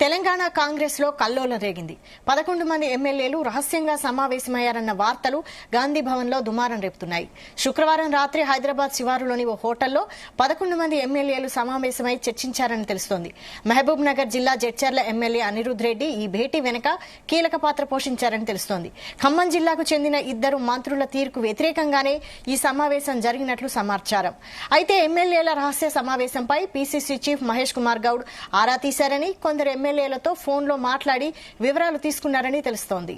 తెలంగాణ కాంగ్రెస్ లో కల్లోలం రేగింది. 11 మంది ఎమ్మెల్యేలు రహస్యంగా సమావేశమయ్యారన్న వార్తలు గాంధీ భవన్ లో దుమారం రేపుతున్నాయి. శుక్రవారం రాత్రి హైదరాబాద్ శివారులోని ఓ హోటల్లో 11 మంది ఎమ్మెల్యేలు సమావేశమై చర్చించారని తెలుస్తోంది. మహబూబ్ నగర్ జిల్లా జడ్చర్ల ఎమ్మెల్యే అనిరుద్ రెడ్డి ఈ భేటీ వెనుక కీలక పాత్ర పోషించారని తెలుస్తోంది. ఖమ్మం జిల్లాకు చెందిన ఇద్దరు మంత్రుల తీరుకు వ్యతిరేకంగానే ఈ సమావేశం జరిగినట్లు సమాచారం. అయితే ఎమ్మెల్యేల రహస్య సమావేశంపై పీసీసీ చీఫ్ మహేష్ కుమార్ గౌడ్ ఆరా తీశారని, కొందరు ఎమ్మెల్యేలతో ఫోన్లో మాట్లాడి వివరాలు తీసుకున్నారని తెలుస్తోంది.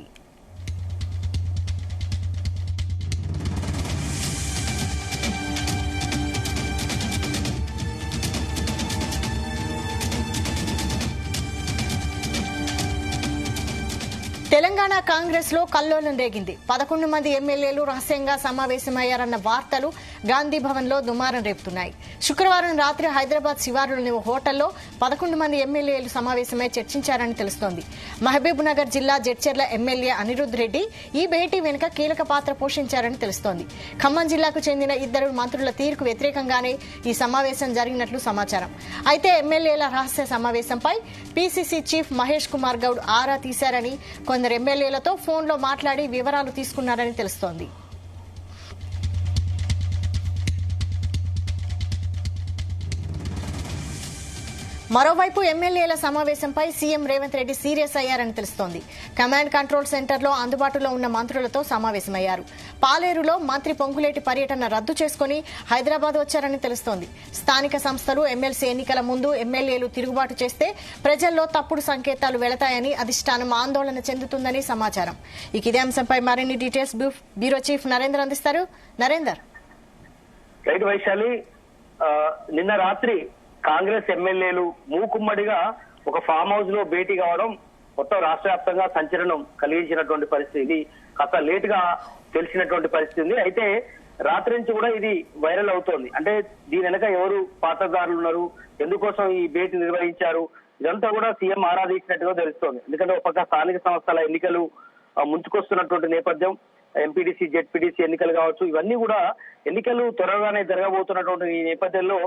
తెలంగాణ కాంగ్రెస్ లో కల్లోలం రేగింది. 11 మంది ఎమ్మెల్యేలు రహస్యంగా సమావేశమయ్యారన్న వార్తలు గాంధీ భవన్ లో దుమారం రేపుతున్నాయి. శుక్రవారం రాత్రి హైదరాబాద్ శివారులోని ఓ హోటల్లో 11 మంది ఎమ్మెల్యేలు సమావేశమై చర్చించారని తెలుస్తోంది. మహబూబ్ నగర్ జిల్లా జడ్చర్ల ఎమ్మెల్యే అనిరుద్ రెడ్డి ఈ భేటీ వెనుక కీలక పాత్ర పోషించారని తెలుస్తోంది. ఖమ్మం జిల్లాకు చెందిన ఇద్దరు మంత్రుల తీరుకు వ్యతిరేకంగానే ఈ సమావేశం జరిగినట్లు సమాచారం. అయితే ఎమ్మెల్యేల రహస్య సమావేశంపై పీసీసీ చీఫ్ మహేష్ కుమార్ గౌడ్ ఆరా తీశారని, కొందరు ఎమ్మెల్యేలతో ఫోన్లో మాట్లాడి వివరాలు తీసుకున్నారని తెలుస్తోంది. మరోవైపు ఎమ్మెల్యేల సమావేశంపై సీఎం రేవంత్ రెడ్డి సీరియస్ అయ్యారని తెలుస్తోంది. కమాండ్ కంట్రోల్ సెంటర్లో అందుబాటులో ఉన్న మంత్రులతో సమావేశమయ్యారు. పాలేరులో మంత్రి పొంగులేటి పర్యటన రద్దు చేసుకుని హైదరాబాద్ వచ్చారని తెలుస్తోంది. స్థానిక సంస్థలు ఎమ్మెల్సీ ఎన్నికల ముందు ఎమ్మెల్యేలు తిరుగుబాటు చేస్తే ప్రజల్లో తప్పుడు సంకేతాలు వెళతాయని అధిష్టానం ఆందోళన చెందుతుందని సమాచారం. ఇదే అంశంపై మరిన్ని డీటెయిల్స్ బ్యూరో చీఫ్ నరేందర్ అందిస్తారు. నరేందర్. రైట్ వైశాలి, నిన్న రాత్రి కాంగ్రెస్ ఎమ్మెల్యేలు మూకుమ్మడిగా ఒక ఫామ్ హౌస్ లో భేటీ కావడం మొత్తం రాష్ట్ర వ్యాప్తంగా సంచలనం కలిగించినటువంటి పరిస్థితి. ఇది కాస్త లేట్ గా తెలిసినటువంటి పరిస్థితి ఉంది. అయితే రాత్రి నుంచి కూడా ఇది వైరల్ అవుతోంది. అంటే దీని వెనక ఎవరు పాత్రదారులు ఉన్నారు, ఎందుకోసం ఈ భేటీ నిర్వహించారు, ఇదంతా కూడా సీఎం ఆరాధించినట్టుగా తెలుస్తోంది. ఎందుకంటే ఒక పక్క స్థానిక సంస్థల ఎన్నికలు ముంచుకొస్తున్నటువంటి నేపథ్యం, ఎంపీటీసీ జెడ్పీటీసీ ఎన్నికలు కావచ్చు, ఇవన్నీ కూడా ఎన్నికలు త్వరగానే జరగబోతున్నటువంటి ఈ నేపథ్యంలో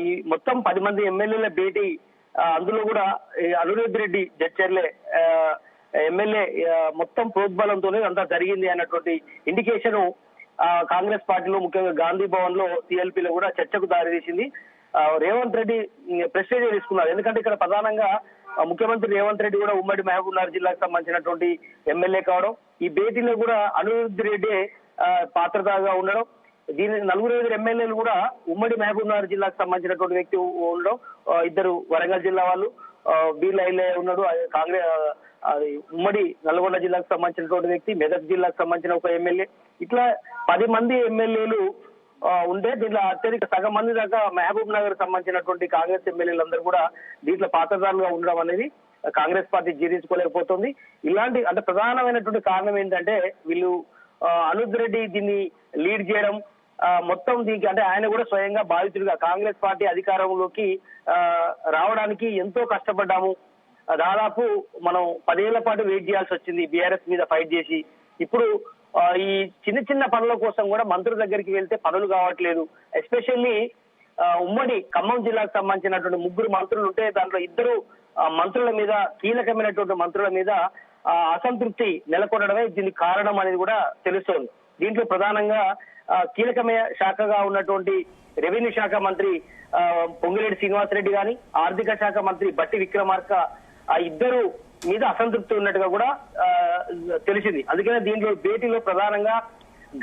ఈ మొత్తం 10 మంది ఎమ్మెల్యేల భేటీ, అందులో కూడా అనిరుద్ రెడ్డి జడ్చర్లే ఎమ్మెల్యే మొత్తం ప్రోద్బలంతోనే అంతా జరిగింది అన్నటువంటి ఇండికేషన్ కాంగ్రెస్ పార్టీలో ముఖ్యంగా గాంధీ భవన్ లో టీఎల్పీలో కూడా చర్చకు దారితీసింది. రేవంత్ రెడ్డి ప్రెస్టేజ్ తీసుకున్నారు. ఎందుకంటే ఇక్కడ ప్రధానంగా ముఖ్యమంత్రి రేవంత్ రెడ్డి కూడా ఉమ్మడి మహబూబ్ నగర్ జిల్లాకు సంబంధించినటువంటి ఎమ్మెల్యే కావడం, ఈ భేటీలో కూడా అనిరుద్ రెడ్డి పాత్రదారుగా ఉండడం, దీని 4 ఎమ్మెల్యేలు కూడా ఉమ్మడి మహబూబ్ నగర్ జిల్లాకు సంబంధించినటువంటి వ్యక్తి ఉండడం, ఇద్దరు వరంగల్ జిల్లా వాళ్ళు, బీర్లా ఐలయ్య ఉన్నాడు, కాంగ్రెస్ ఉమ్మడి నల్గొండ జిల్లాకు సంబంధించినటువంటి వ్యక్తి, మెదక్ జిల్లాకు సంబంధించిన ఒక ఎమ్మెల్యే, ఇట్లా 10 మంది ఎమ్మెల్యేలు ఉంటే దీంట్లో అత్యధిక సగం మంది దాకా మహబూబ్ నగర్ సంబంధించినటువంటి కాంగ్రెస్ ఎమ్మెల్యేలందరూ కూడా దీంట్లో పాత్రదారులుగా ఉండడం అనేది కాంగ్రెస్ పార్టీ జీర్ణించుకోలేకపోతుంది. ఇలాంటి అంటే ప్రధానమైనటువంటి కారణం ఏంటంటే వీళ్ళు అనిరుద్ రెడ్డి దీన్ని లీడ్ చేయడం, మొత్తం దీనికి అంటే ఆయన కూడా స్వయంగా బాధితుడిగా కాంగ్రెస్ పార్టీ అధికారంలోకి రావడానికి ఎంతో కష్టపడ్డాము, దాదాపు మనం 10 ఏళ్ల పాటు వెయిట్ చేయాల్సి వచ్చింది బీఆర్ఎస్ మీద ఫైట్ చేసి. ఇప్పుడు ఈ చిన్న చిన్న పనుల కోసం కూడా మంత్రుల దగ్గరికి వెళ్తే పనులు కావట్లేదు. ఎస్పెషల్లీ ఉమ్మడి ఖమ్మం జిల్లాకు సంబంధించినటువంటి 3 మంత్రులు ఉంటే దాంట్లో 2 మంత్రుల మీద, కీలకమైనటువంటి మంత్రుల మీద అసంతృప్తి నెలకొనడమే దీనికి కారణం అనేది కూడా తెలుస్తోంది. దీంట్లో ప్రధానంగా కీలకమైన శాఖగా ఉన్నటువంటి రెవెన్యూ శాఖ మంత్రి పొంగులేటి శ్రీనివాసరెడ్డి గాని, ఆర్థిక శాఖ మంత్రి బట్టి విక్రమార్క, ఆ ఇద్దరు మీద అసంతృప్తి ఉన్నట్టుగా కూడా తెలిసింది. అందుకనే దీంట్లో భేటీలో ప్రధానంగా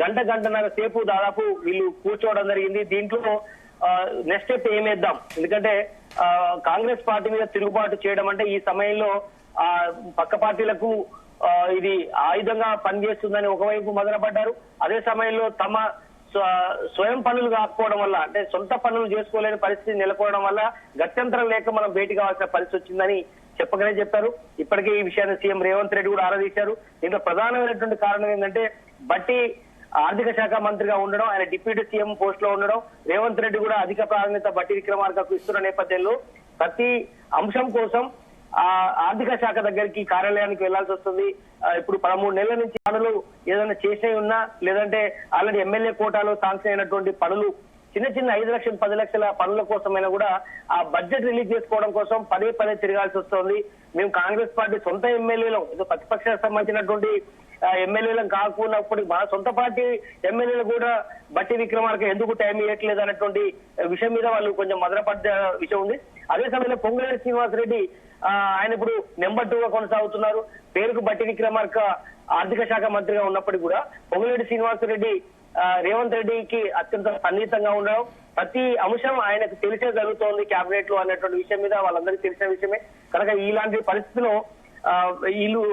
గంటన్నర సేపు దాదాపు వీళ్ళు కూర్చోవడం జరిగింది. దీంట్లో నెక్స్ట్ స్టెప్ ఏమేద్దాం, ఎందుకంటే కాంగ్రెస్ పార్టీ మీద తిరుగుబాటు చేయడం అంటే ఈ సమయంలో పక్క పార్టీలకు ఇది ఆయుధంగా పనిచేస్తుందని ఒకవైపు మొదలుపడ్డారు. అదే సమయంలో తమ స్వయం పనులు కాకపోవడం వల్ల, అంటే సొంత పనులు చేసుకోలేని పరిస్థితి నెలకొనడం వల్ల గత్యంతరం లేక మనం భేటీ కావాల్సిన పరిస్థితి వచ్చిందని చెప్పగానే చెప్పారు. ఇప్పటికే ఈ విషయాన్ని సీఎం రేవంత్ రెడ్డి కూడా ఆరాధించారు. దీంట్లో ప్రధానమైనటువంటి కారణం ఏంటంటే బట్టి ఆర్థిక శాఖ మంత్రిగా ఉండడం, ఆయన డిప్యూటీ సీఎం పోస్ట్ లో ఉండడం, రేవంత్ రెడ్డి కూడా అధిక ప్రాధాన్యత బట్టి విక్రమార్కకు ఇస్తున్న నేపథ్యంలో ప్రతి అంశం కోసం ఆర్థిక శాఖ దగ్గరికి కార్యాలయానికి వెళ్లాల్సి వస్తుంది. ఇప్పుడు 13 నెలల నుంచి పనులు ఏదైనా చేసే ఉన్నా, లేదంటే ఆల్రెడీ ఎమ్మెల్యే కోటాలో శాంక్షన్ అయినటువంటి పనులు చిన్న చిన్న 5 లక్షలు 10 లక్షల పనుల కోసమైనా కూడా ఆ బడ్జెట్ రిలీజ్ చేసుకోవడం కోసం పదే పదే తిరగాల్సి వస్తుంది. మేము కాంగ్రెస్ పార్టీ సొంత ఎమ్మెల్యేలు ఏదో ప్రతిపక్షానికి సంబంధించినటువంటి ఎమ్మెల్యేలను కాకున్నప్పుడు మా సొంత పార్టీ ఎమ్మెల్యేలు కూడా బట్టి విక్రమార్క ఎందుకు టైం ఇవ్వట్లేదు అన్నటువంటి విషయం మీద వాళ్ళు కొంచెం మదనపడ్డ విషయం ఉంది. అదే సమయంలో పొంగులేటి శ్రీనివాసరెడ్డి ఆయన ఇప్పుడు నెంబర్ 2గా కొనసాగుతున్నారు. పేరుకు బట్టి విక్రమార్క ఆర్థిక శాఖ మంత్రిగా ఉన్నప్పటికీ కూడా పొంగులేటి శ్రీనివాసరెడ్డి రేవంత్ రెడ్డికి అత్యంత సన్నిహితంగా ఉండడం, ప్రతి అంశం ఆయనకు తెలిసే జరుగుతోంది కేబినెట్ లో అన్నటువంటి విషయం మీద వాళ్ళందరికీ తెలిసిన విషయమే. కనుక ఇలాంటి పరిస్థితిలో వీళ్ళు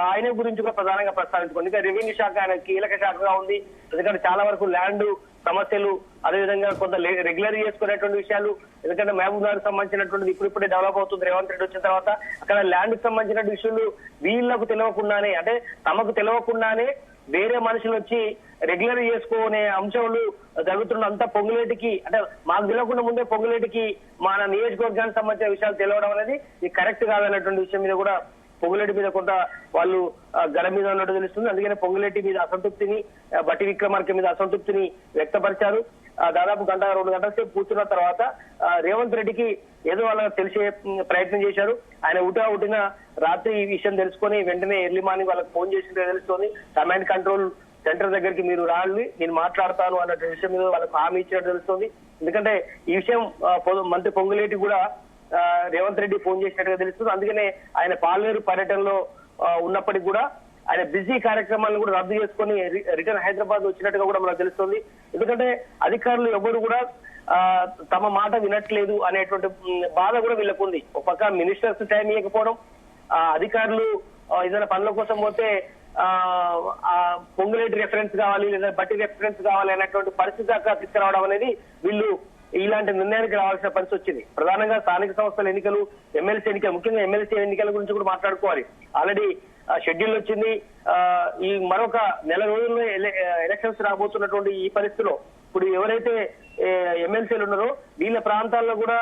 ఆయన గురించి కూడా ప్రధానంగా ప్రస్తావించుకోండి. ఇంకా రెవెన్యూ శాఖ ఆయన కీలక శాఖగా ఉంది. ఎందుకంటే చాలా వరకు ల్యాండ్ సమస్యలు, అదేవిధంగా కొంత రెగ్యులర్ చేసుకునేటువంటి విషయాలు, ఎందుకంటే మహబూబ్ నగర్ సంబంధించినటువంటిది ఇప్పుడిప్పుడే డెవలప్ అవుతుంది. రేవంత్ రెడ్డి వచ్చిన తర్వాత అక్కడ ల్యాండ్ కి సంబంధించిన విషయాలు వీళ్ళకు తెలియకుండానే, అంటే తమకు తెలియకుండానే వేరే మనుషులు వచ్చి రెగ్యులర్ చేసుకునే అంశాలు జరుగుతున్న అంతా పొంగులేటికి, అంటే మాకు తెలియకుండా ముందే పొంగులేటికి మన నియోజకవర్గానికి సంబంధించిన విషయాలు తెలియడం అనేది ఇది కరెక్ట్ కాదన్నటువంటి విషయం మీద కూడా పొంగులేటి మీద కొంత వాళ్ళు గడ మీద ఉన్నట్టు తెలుస్తుంది. అందుకనే పొంగులేటి మీద అసంతృప్తిని, బట్టి విక్రమార్క మీద అసంతృప్తిని వ్యక్తపరిచారు. దాదాపు 1-2 గంటల సేపు కూర్చున్న తర్వాత రేవంత్ రెడ్డికి ఏదో వాళ్ళకి తెలిసే ప్రయత్నం చేశారు. ఆయన ఉటిన రాత్రి ఈ విషయం తెలుసుకొని వెంటనే ఎర్లీ మార్నింగ్ వాళ్ళకి ఫోన్ చేసినట్టు తెలుస్తోంది. కమాండ్ కంట్రోల్ సెంటర్ దగ్గరికి మీరు రాలి, నేను మాట్లాడతాను అన్న విషయం మీద వాళ్ళకు హామీ ఇచ్చినట్టు తెలుస్తోంది. ఎందుకంటే ఈ విషయం మంత్రి పొంగులేటి కూడా రేవంత్ రెడ్డి ఫోన్ చేసినట్టుగా తెలుస్తుంది. అందుకనే ఆయన పాలేరు పర్యటనలో ఉన్నప్పటికీ కూడా ఆయన బిజీ కార్యక్రమాలను కూడా రద్దు చేసుకొని రిటర్న్ హైదరాబాద్ వచ్చినట్టుగా కూడా మనకు తెలుస్తుంది. ఎందుకంటే అధికారులు ఎవరు కూడా తమ మాట వినట్లేదు అనేటువంటి బాధ కూడా వీళ్ళకు ఉంది. ఒక పక్క మినిస్టర్స్ టైం ఇవ్వకపోవడం, అధికారులు ఏదైనా పనుల కోసం పోతే పొంగులేటి రెఫరెన్స్ కావాలి లేదా బట్టి రెఫరెన్స్ కావాలి అనేటువంటి పరిస్థితి దాకా తీసుకురావడం అనేది వీళ్ళు ఇలాంటి నిర్ణయానికి రావాల్సిన పరిస్థితి వచ్చింది. ప్రధానంగా స్థానిక సంస్థల ఎన్నికలు, ఎమ్మెల్సీ ఎన్నికలు, ముఖ్యంగా ఎమ్మెల్సీ ఎన్నికల గురించి కూడా మాట్లాడుకోవాలి. ఆల్రెడీ షెడ్యూల్ వచ్చింది. ఈ మరొక నెల రోజుల్లో ఎలక్షన్స్ రాబోతున్నటువంటి ఈ పరిస్థితిలో ఇప్పుడు ఎవరైతే ఎమ్మెల్సీలు ఉన్నారో వీళ్ళ ప్రాంతాల్లో కూడా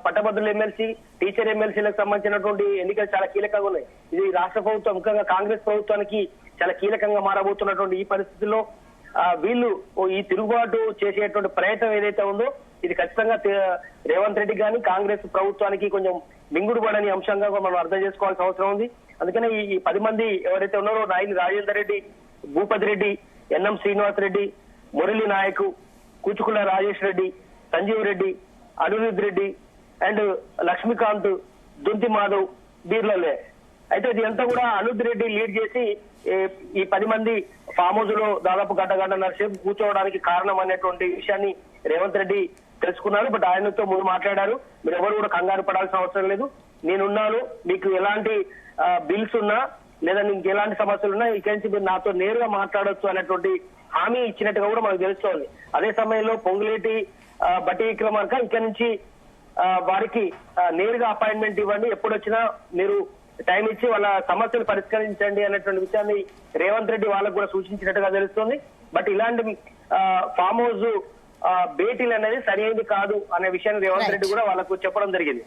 పట్టభద్రుల ఎమ్మెల్సీ, టీచర్ ఎమ్మెల్సీలకు సంబంధించినటువంటి ఎన్నికలు చాలా కీలకంగా ఉన్నాయి. ఇది రాష్ట్ర ప్రభుత్వం, ముఖ్యంగా కాంగ్రెస్ ప్రభుత్వానికి చాలా కీలకంగా మారబోతున్నటువంటి ఈ పరిస్థితుల్లో వీళ్ళు ఈ తిరుగుబాటు చేసేటువంటి ప్రయత్నం ఏదైతే ఉందో ఇది ఖచ్చితంగా రేవంత్ రెడ్డి కానీ కాంగ్రెస్ ప్రభుత్వానికి కొంచెం మింగుడు పడని అంశంగా మనం అర్థం చేసుకోవాల్సిన అవసరం ఉంది. అందుకనే ఈ 10 మంది ఎవరైతే ఉన్నారో నాయని రాజేందర్ రెడ్డి, భూపతి రెడ్డి, ఎన్ఎం శ్రీనివాస్ రెడ్డి, మురళీ నాయక్, కూచుకుల రాజేష్ రెడ్డి, సంజీవ్ రెడ్డి, అనిరుద్ రెడ్డి అండ్ లక్ష్మీకాంత్, దుంతి మాధవ్, బీర్లలే. అయితే ఇది అంతా కూడా అనుద్ రెడ్డి లీడ్ చేసి ఈ 10 మంది ఫామ్ హౌస్ లో దాదాపు గంటన్నర సేపు కూర్చోవడానికి కారణం అనేటువంటి విషయాన్ని రేవంత్ రెడ్డి తెలుసుకున్నారు. బట్ ఆయనతో ముందు మాట్లాడారు, మీరు ఎవరు కూడా కంగారు పడాల్సిన అవసరం లేదు, నేనున్నాను, మీకు ఎలాంటి బిల్స్ ఉన్నా లేదా మీకు ఎలాంటి సమస్యలు ఉన్నా ఇక్కడి నుంచి మీరు నాతో నేరుగా మాట్లాడొచ్చు అనేటువంటి హామీ ఇచ్చినట్టుగా కూడా మనకు తెలుస్తోంది. అదే సమయంలో పొంగులేటి బట్టి విక్రమార్క ఇక్కడి నుంచి వారికి నేరుగా అపాయింట్మెంట్ ఇవ్వండి, ఎప్పుడొచ్చినా మీరు టైం ఇచ్చి వాళ్ళ సమస్యలు పరిష్కరించండి అనేటువంటి విషయాన్ని రేవంత్ రెడ్డి వాళ్ళకు కూడా సూచించినట్టుగా తెలుస్తోంది. బట్ ఇలాంటి ఫామ్ హౌస్ భేటీలు అనేది సరైనది కాదు అనే విషయాన్ని రేవంత్ రెడ్డి కూడా వాళ్ళకు చెప్పడం జరిగింది.